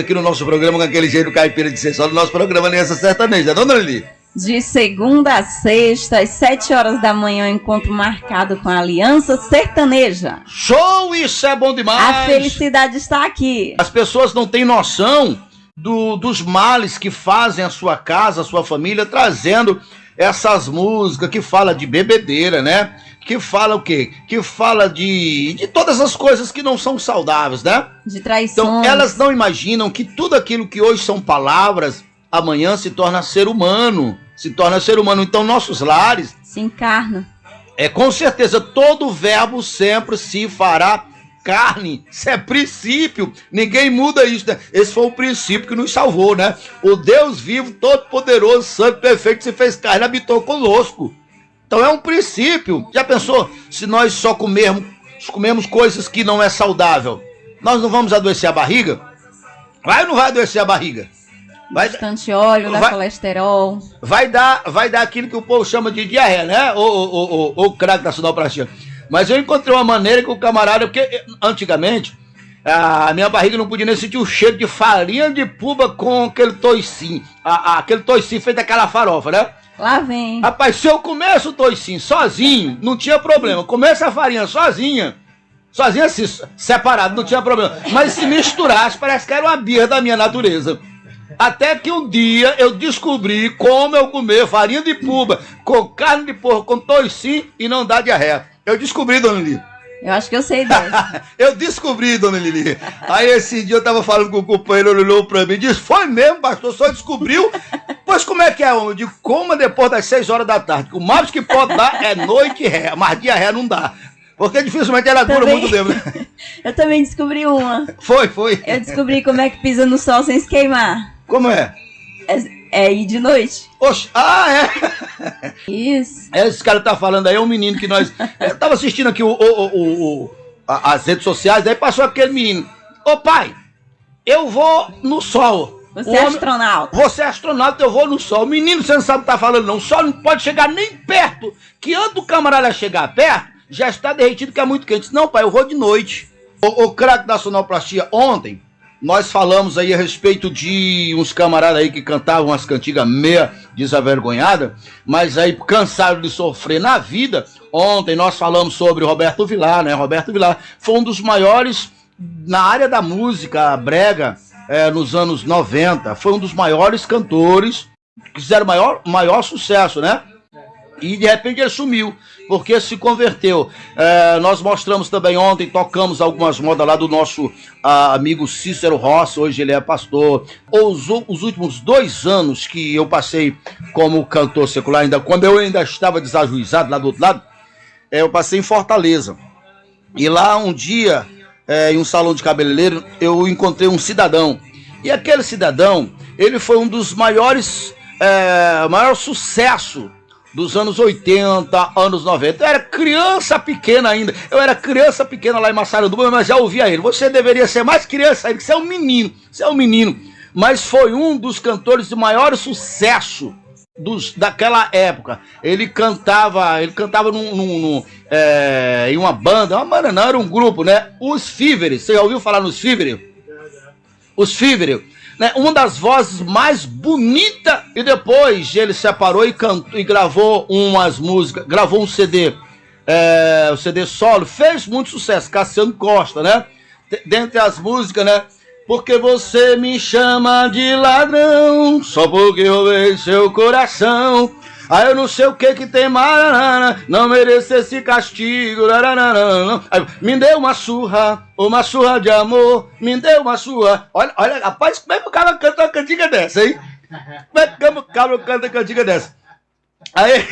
Aqui no nosso programa, com aquele jeito caipira de ser só no nosso programa Aliança Sertaneja, dona Lili? De segunda a sexta, às 7 horas da manhã, encontro marcado com a Aliança Sertaneja. Show! Isso é bom demais! A felicidade está aqui. As pessoas não têm noção dos males que fazem a sua casa, a sua família, trazendo essas músicas que fala de bebedeira, né? Que fala o quê? Que fala de todas as coisas que não são saudáveis, né? De traições. Então, elas não imaginam que tudo aquilo que hoje são palavras, amanhã se torna ser humano. Se torna ser humano. Então, nossos lares... se encarna. Com certeza, todo verbo sempre se fará carne. Isso é princípio. Ninguém muda isso, né? Esse foi o princípio que nos salvou, né? O Deus vivo, todo-poderoso, santo, perfeito, se fez carne, habitou conosco. Então é um princípio. Já pensou se nós só comemos coisas que não é saudável? Nós não vamos adoecer a barriga? Vai ou não vai adoecer a barriga? Bastante óleo, dá colesterol. Vai dar aquilo que o povo chama de diarreia, né? Ou craque da sonoplastia. Mas eu encontrei uma maneira que o camarada... Porque antigamente, a minha barriga não podia nem sentir o cheiro de farinha de puba com aquele toicinho. Aquele toicinho feito daquela farofa, né? Lá vem. Rapaz, se eu comesse o toicinho sozinho, não tinha problema. Comesse a farinha sozinha assim, separado, não tinha problema. Mas se misturasse, parece que era uma birra da minha natureza. Até que um dia eu descobri como eu comer farinha de puba com carne de porco, com toicinho e não dá diarreia. Eu descobri, dona Lili. Eu acho que eu sei dessa. Eu descobri, dona Lili. Aí esse dia eu tava falando com o companheiro, ele olhou pra mim e disse: foi mesmo, pastor, só descobriu? Pois como é que é, homem? Eu digo: coma depois das 6 horas da tarde. O máximo que pode dar é noite e ré, mas diarreia não dá. Porque dificilmente ela dura muito tempo. Eu também descobri uma. Foi. Eu descobri como é que pisa no sol sem se queimar. Como é? É ir de noite. Oxe, é? Isso. Esse cara tá falando aí, é um menino que nós... Eu tava assistindo aqui as redes sociais, daí passou aquele menino. Ô pai, eu vou no sol. Você é astronauta. Você é astronauta, eu vou no sol. Menino, você não sabe o que tá falando não. O sol não pode chegar nem perto. Que antes do camarada chegar perto, já está derretido, que é muito quente. Não, pai, eu vou de noite. O craque da sonoplastia, ontem... Nós falamos aí a respeito de uns camaradas aí que cantavam as cantigas meia desavergonhada, mas aí cansaram de sofrer na vida. Ontem nós falamos sobre o Roberto Vilar, né? Roberto Vilar foi um dos maiores na área da música brega nos anos 90. Foi um dos maiores cantores que fizeram maior sucesso, né? E de repente ele sumiu, porque se converteu. Nós mostramos também ontem, tocamos algumas modas lá do nosso amigo Cícero Rossi, hoje ele é pastor. Os últimos 2 anos que eu passei como cantor secular, quando eu ainda estava desajuizado lá do outro lado, eu passei em Fortaleza. E lá um dia, em um salão de cabeleireiro, eu encontrei um cidadão. E aquele cidadão, ele foi um dos maior sucesso dos anos 80, anos 90. Eu era criança pequena ainda. Eu era criança pequena lá em Massaranduba, mas já ouvia ele. Você deveria ser mais criança ainda, que você é um menino. Você é um menino. Mas foi um dos cantores de maior sucesso daquela época. Ele cantava em uma banda não, era um grupo, né? Os Fíveres. Você já ouviu falar nos Fíveres? Os Fíveres. Né, uma das vozes mais bonitas, e depois ele separou e gravou umas músicas, gravou um CD, o CD solo, fez muito sucesso, Cassiano Costa, né? Dentre as músicas, né? Porque você me chama de ladrão, só porque roubei seu coração. Aí eu não sei o que tem mais, não mereço esse castigo. Aí, me deu uma surra de amor, me deu uma surra. Olha, rapaz, como é que o cara canta uma cantiga dessa, hein? Como é que o cara canta uma cantiga dessa? Aí,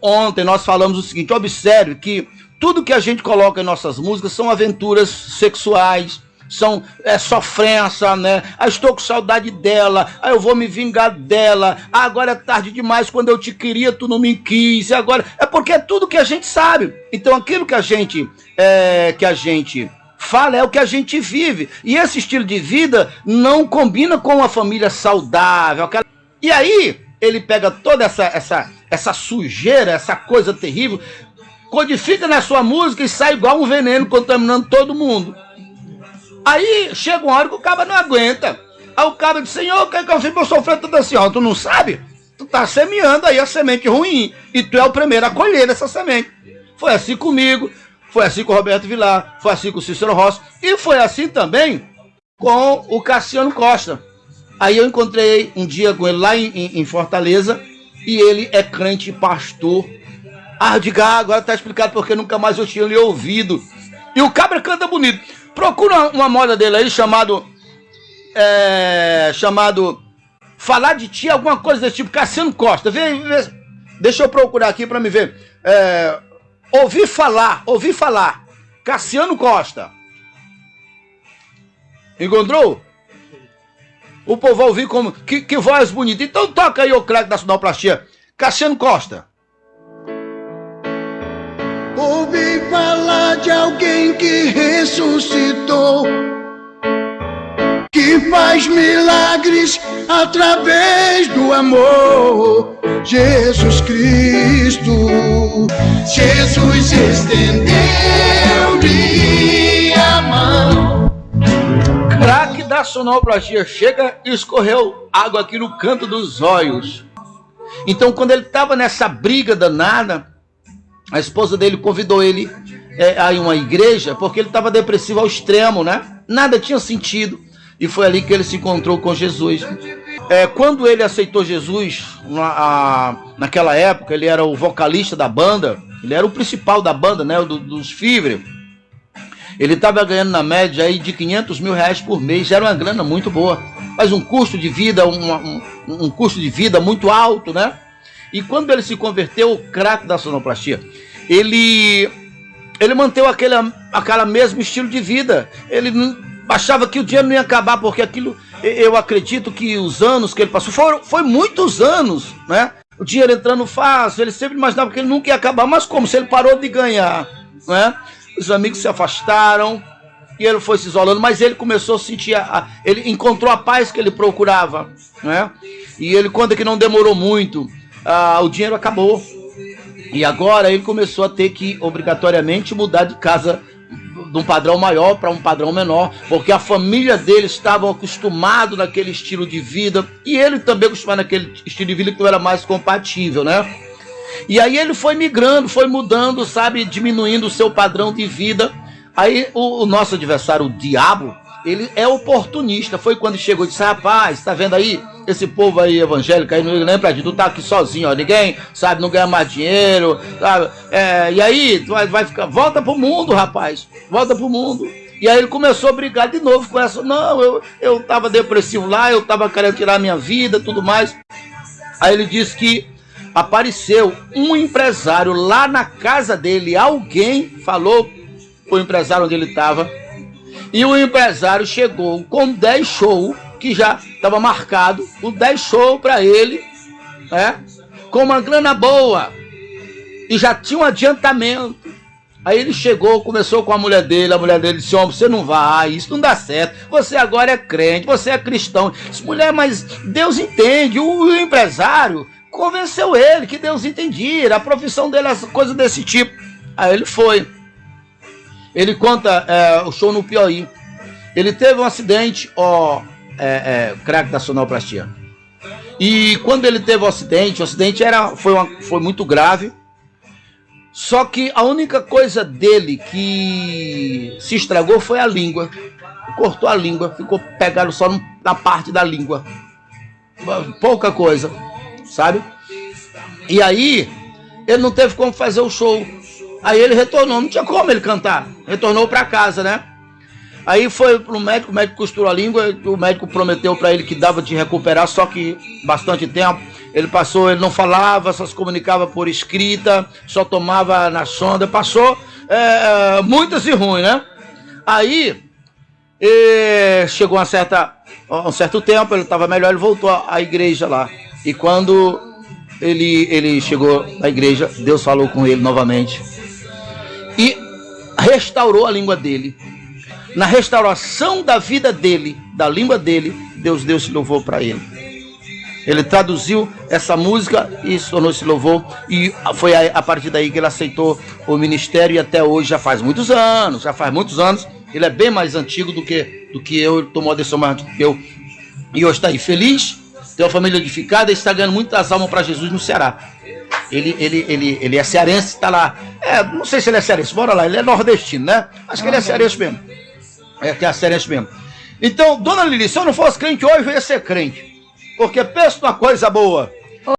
ontem nós falamos o seguinte: observe que tudo que a gente coloca em nossas músicas são aventuras sexuais, são sofrência, né? Estou com saudade dela, eu vou me vingar dela, agora é tarde demais, quando eu te queria tu não me quis, e agora... É porque é tudo que a gente sabe. Então aquilo que a gente fala é o que a gente vive, e esse estilo de vida não combina com uma família saudável. E aí ele pega toda essa sujeira, essa coisa terrível, codifica na sua música e sai igual um veneno, contaminando todo mundo. Aí chega uma hora que o cara não aguenta. Aí o cara diz, Senhor, o que é que eu fiz pra eu sofrer tudo assim? Ó, tu não sabe? Tu tá semeando aí a semente ruim. E tu é o primeiro a colher essa semente. Foi assim comigo, foi assim com o Roberto Vilar, foi assim com o Cícero Rossi. E foi assim também com o Cassiano Costa. Aí eu encontrei um dia com ele lá em Fortaleza. E ele é crente e pastor. Agora tá explicado porque nunca mais eu tinha lhe ouvido. E o cabra canta bonito. Procura uma moda dele aí chamado Falar de Ti, alguma coisa desse tipo. Cassiano Costa. Vê, deixa eu procurar aqui pra me ver. Ouvi falar. Cassiano Costa. Encontrou? O povo vai ouvir como... Que voz bonita. Então toca aí o craque da sonoplastia. Cassiano Costa. Ouvi falar de alguém que ressuscitou, que faz milagres através do amor. Jesus Cristo, Jesus estendeu-lhe a mão. Craque da sonoplastia chega e escorreu água aqui no canto dos olhos. Então, quando ele estava nessa briga danada, a esposa dele convidou ele a ir a uma igreja, porque ele estava depressivo ao extremo, né? Nada tinha sentido. E foi ali que ele se encontrou com Jesus. Quando ele aceitou Jesus, naquela época, ele era o vocalista da banda, ele era o principal da banda, né? Dos Fivre. Ele estava ganhando na média aí de 500 mil reais por mês, era uma grana muito boa. Mas um custo de vida, um custo de vida muito alto, né? E quando ele se converteu, o craque da sonoplastia, ele manteve aquele mesmo estilo de vida. Ele achava que o dinheiro não ia acabar, porque aquilo, eu acredito que os anos que ele passou, foi muitos anos, né? O dinheiro entrando fácil, ele sempre imaginava que ele nunca ia acabar, mas como? Se ele parou de ganhar, né? Os amigos se afastaram e ele foi se isolando, mas ele começou a sentir, ele encontrou a paz que ele procurava, né? E ele conta que não demorou muito, o dinheiro acabou. E agora ele começou a ter que, obrigatoriamente, mudar de casa de um padrão maior para um padrão menor, porque a família dele estava acostumado naquele estilo de vida, e ele também acostumado naquele estilo de vida que não era mais compatível, né? E aí ele foi migrando, foi mudando, sabe, diminuindo o seu padrão de vida. Aí o nosso adversário, o diabo, ele é oportunista. Foi quando chegou e disse, rapaz, tá vendo aí? Esse povo aí evangélico aí não lembra de tu, tá aqui sozinho, ó, ninguém, sabe, não ganha mais dinheiro, sabe? E aí, tu vai ficar, volta pro mundo, rapaz, volta pro mundo. E aí ele começou a brigar de novo com essa, não, eu tava depressivo lá, eu tava querendo tirar minha vida, tudo mais. Aí ele disse que apareceu um empresário lá na casa dele, alguém falou o empresário onde ele estava, e o empresário chegou com 10 shows, que já estava marcado, com 10 shows para ele, né, com uma grana boa, e já tinha um adiantamento. Aí ele chegou, começou com a mulher dele disse, homem, você não vai, isso não dá certo, você agora é crente, você é cristão. Disse, mulher, mas Deus entende, o empresário convenceu ele que Deus entendia, a profissão dele, essa coisa desse tipo. Aí ele foi. Ele conta o show no Piauí. Ele teve um acidente, craque da sonoplastia. E quando ele teve o acidente foi muito grave. Só que a única coisa dele que se estragou foi a língua. Cortou a língua, ficou pegado só na parte da língua. Pouca coisa, sabe? E aí, ele não teve como fazer o show. Aí ele retornou, não tinha como ele cantar. Retornou para casa, né? Aí foi pro médico, o médico costurou a língua, o médico prometeu para ele que dava de recuperar, só que bastante tempo. Ele não falava, só se comunicava por escrita, só tomava na sonda, passou muitas e ruins, né? Aí, chegou um certo tempo, ele estava melhor, ele voltou à igreja lá. E quando ele chegou na igreja, Deus falou com ele novamente. E restaurou a língua dele. Na restauração da vida dele, da língua dele, Deus deu esse louvor para ele. Ele traduziu essa música e tornou esse louvor. E foi a partir daí que ele aceitou o ministério. E até hoje, já faz muitos anos, Ele é bem mais antigo do que eu, ele tomou a decisão mais antiga que eu. E hoje está aí feliz, tem uma família edificada e está ganhando muitas almas para Jesus no Ceará. Ele é cearense, está lá. Não sei se ele é cearense, bora lá, ele é nordestino, né? Acho que ele é cearense mesmo. Que é cearense mesmo. Então, dona Lili, se eu não fosse crente hoje, eu ia ser crente. Porque pensa numa coisa boa.